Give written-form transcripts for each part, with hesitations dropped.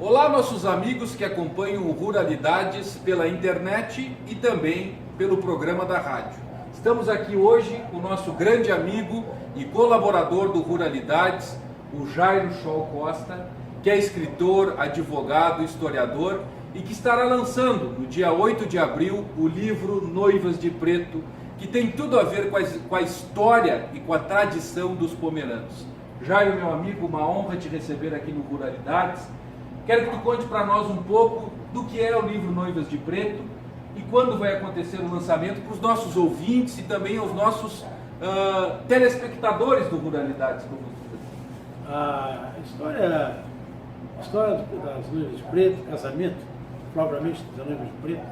Olá, nossos amigos que acompanham o Ruralidades pela internet e também pelo programa da rádio. Estamos aqui hoje com o nosso grande amigo e colaborador do Ruralidades, o Jairo Scholl Costa, que é escritor, advogado, historiador e que estará lançando no dia 8 de abril o livro Noivas de Preto, que tem tudo a ver com a história e com a tradição dos pomeranos. Jairo, meu amigo, uma honra te receber aqui no Ruralidades. Quero que tu conte para nós um pouco do que é o livro Noivas de Preto e quando vai acontecer o lançamento para os nossos ouvintes e também aos nossos telespectadores do Ruralidades. A história das Noivas de Preto, casamento, propriamente das Noivas de Preto,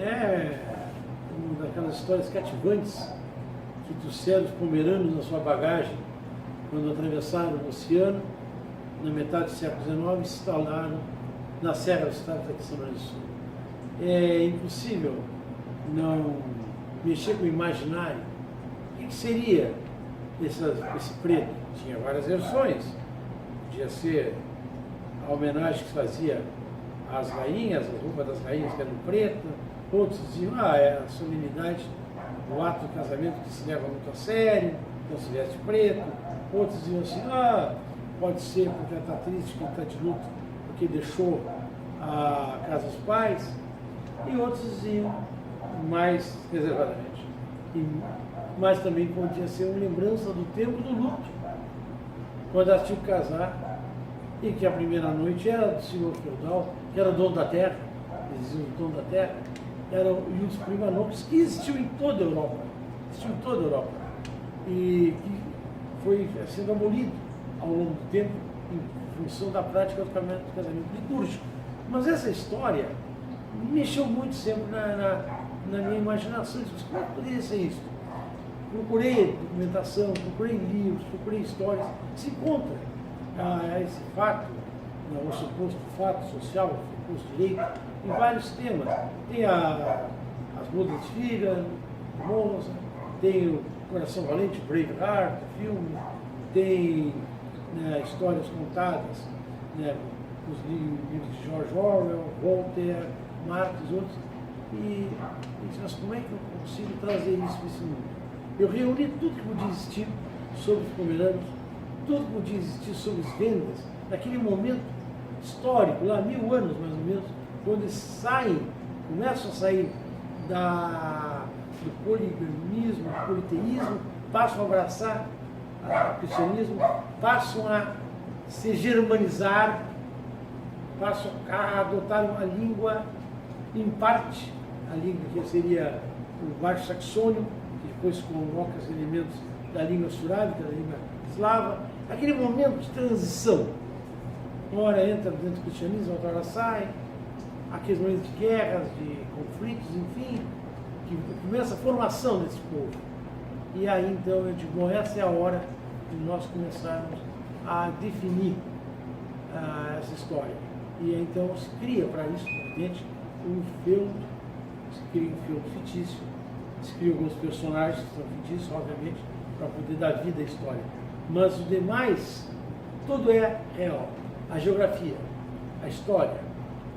é uma daquelas histórias cativantes que trouxeram os pomeranos na sua bagagem quando atravessaram o oceano na metade do século XIX e se instalaram na Serra dos Estados aqui em São Paulo do Sul. É impossível não mexer com o imaginário. O que seria esse preto? Tinha várias versões. Podia ser a homenagem que se fazia às rainhas, as roupas das rainhas que eram preta. Outros diziam, é a solenidade do ato do casamento que se leva muito a sério, não se veste preto. Outros diziam assim, pode ser porque ela está triste, porque está de luto, porque deixou a casa dos pais. E outros diziam mais reservadamente. Mas também podia ser uma lembrança do tempo do luto, quando elas tinham que casar e que a primeira noite era do senhor feudal, que era dono da terra, eles diziam dono da terra, eram os primanocos que existiam em toda a Europa, e que foi sendo abolido ao longo do tempo em função da prática do casamento litúrgico. Mas essa história mexeu muito sempre na minha imaginação. Como é que poderia ser isso? Procurei documentação, procurei livros, procurei histórias. Se encontra esse fato, o suposto fato social, o suposto direito, em vários temas. Tem as bodas de filha, Monza, tem o Coração Valente, Braveheart, filme, tem histórias contadas, os livros de George Orwell, Voltaire, Marx, outros. E mas como é que eu consigo trazer isso para esse mundo? Eu reuni tudo que podia existir sobre os pomeranos, tudo que podia existir sobre as vendas, naquele momento histórico, lá 1000 anos mais ou menos, quando eles começam a sair do poliganismo, do politeísmo, passam a abraçar o cristianismo, passam a se germanizar, passam a adotar uma língua, em parte, a língua que seria o baixo saxônio, que depois coloca os elementos da língua surábica, da língua eslava, aquele momento de transição. Uma hora entra dentro do cristianismo, outra hora sai, aqueles momentos de guerras, de conflitos, enfim, que começa a formação desse povo. E aí então eu digo, bom, essa é a hora de nós começarmos a definir essa história. E aí, então se cria para isso, evidente, um feudo, se cria um feudo fictício, se cria alguns personagens que são fictícios, obviamente, para poder dar vida à história. Mas o demais, tudo é real. A geografia, a história,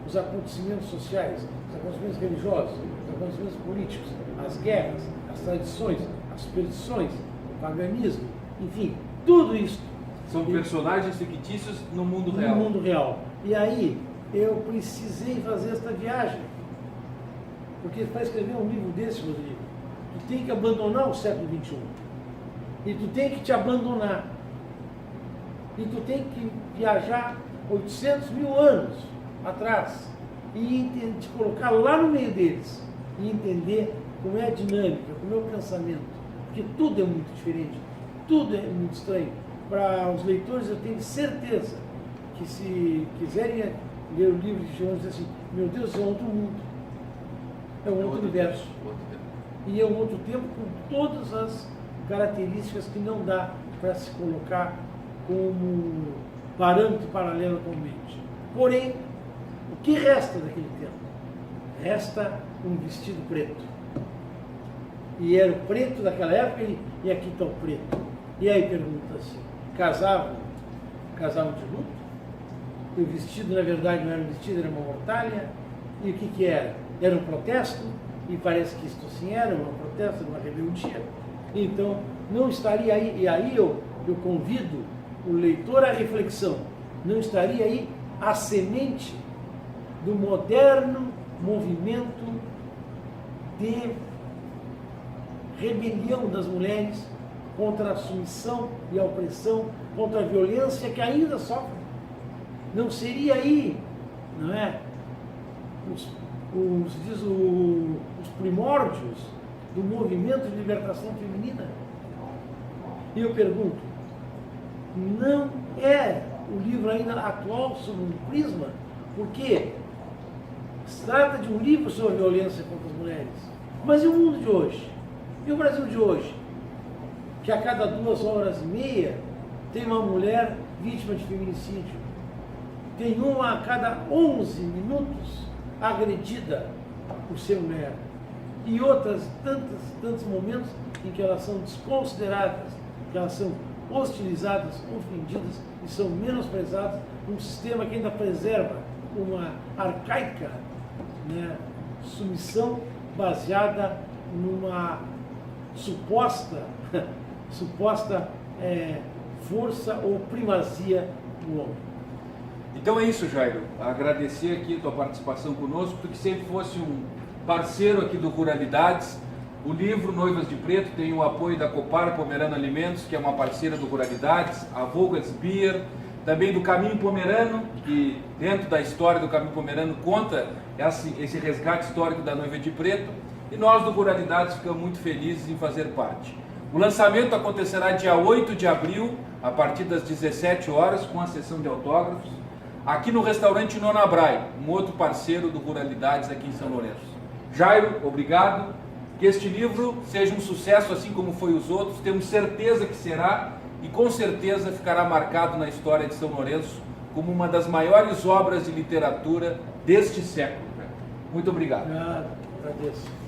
os acontecimentos sociais, os acontecimentos religiosos, os acontecimentos políticos, as guerras, as tradições, as superstições, o paganismo, enfim, tudo isso. São personagens fictícios no mundo real. No mundo real. E aí, eu precisei fazer esta viagem. Porque para escrever um livro desse, Rodrigo, tu tem que abandonar o século XXI. E tu tem que te abandonar. E tu tem que viajar 800 mil anos atrás e te colocar lá no meio deles e entender como é a dinâmica, como é o pensamento. Porque tudo é muito diferente, tudo é muito estranho. Para os leitores, eu tenho certeza que se quiserem ler o livro de João, dizem assim, meu Deus, é outro mundo, é um outro universo. E é um outro tempo com todas as características que não dá para se colocar como parâmetro paralelo atualmente. Porém, o que resta daquele tempo? Resta um vestido preto. E era o preto daquela época e aqui está o preto. E aí pergunta-se, casavam de luto? o vestido na verdade não era um vestido, era uma mortalha. E o que que era? Era um protesto, e parece que isto sim era um protesto, uma rebeldia. Então, não estaria aí, e aí eu convido o leitor à reflexão, não estaria aí a semente do moderno movimento de rebelião das mulheres contra a submissão e a opressão, contra a violência que ainda sofrem. Não seria aí, não é, os primórdios do movimento de libertação feminina? E eu pergunto, não é o livro ainda atual sobre um prisma? Porque se trata de um livro sobre a violência contra as mulheres. Mas e o mundo de hoje? E o Brasil de hoje? Que a cada 2h30 tem uma mulher vítima de feminicídio. Tem uma a cada 11 minutos agredida por ser mulher. E outras tantos momentos em que elas são desconsideradas, que elas são hostilizadas, ofendidas e são menosprezadas num sistema que ainda preserva uma arcaica, né, submissão baseada numa suposta força ou primazia do homem. Então é isso, Jairo. Agradecer aqui a tua participação conosco, porque sempre fosse um parceiro aqui do Ruralidades. O livro Noivas de Preto tem o apoio da Copar Pomerano Alimentos, que é uma parceira do Ruralidades, a Vogas Beer, também do Caminho Pomerano, que dentro da história do Caminho Pomerano conta esse resgate histórico da Noiva de Preto, e nós do Ruralidades ficamos muito felizes em fazer parte. O lançamento acontecerá dia 8 de abril, a partir das 17 horas, com a sessão de autógrafos, aqui no restaurante Nona Brai, um outro parceiro do Ruralidades aqui em São Lourenço. Jairo, obrigado. Que este livro seja um sucesso, assim como foi os outros, temos certeza que será, e com certeza ficará marcado na história de São Lourenço como uma das maiores obras de literatura deste século. Muito obrigado. Obrigado, agradeço.